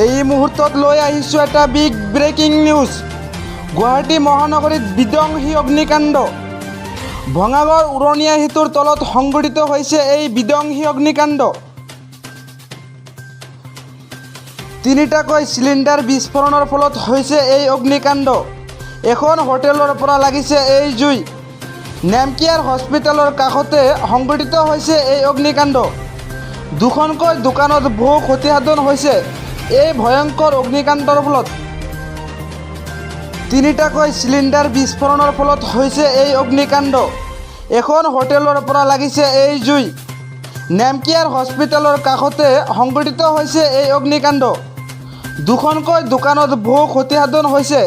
এই মুহূৰ্তত লৈ আহিছোঁ এটা বিগ ব্ৰেকিং নিউজ। গুৱাহাটী মহানগৰীত বিধ্বংসী অগ্নিকাণ্ড। ভঙাগড় উৰণীয়া সেতুৰ তলত সংঘটিত হৈছে এই বিধ্বংসী অগ্নিকাণ্ড। তিনিটাকৈ চিলিণ্ডাৰ বিস্ফোৰণৰ ফলত হৈছে এই অগ্নিকাণ্ড। এখন হোটেলৰ পৰা লাগিছে এই জুই। নেমকেয়াৰ হস্পিটেলৰ কাষতে সংঘটিত হৈছে এই অগ্নিকাণ্ড। দুখনকৈ দোকানত বহু ক্ষতিসাধন হৈছে এই ভয়ংকৰ অগ্নিকাণ্ডৰ ফলত। তিনিটাকৈ চিলিণ্ডাৰ বিস্ফোৰণৰ ফলত হৈছে এই অগ্নিকাণ্ড। এখন হোটেলৰ পৰা লাগিছে এই জুই। নেমকেয়াৰ হস্পিটেলৰ কাষতে সংঘটিত হৈছে এই অগ্নিকাণ্ড। দুখনকৈ দোকানত বহু ক্ষতিসাধন হৈছে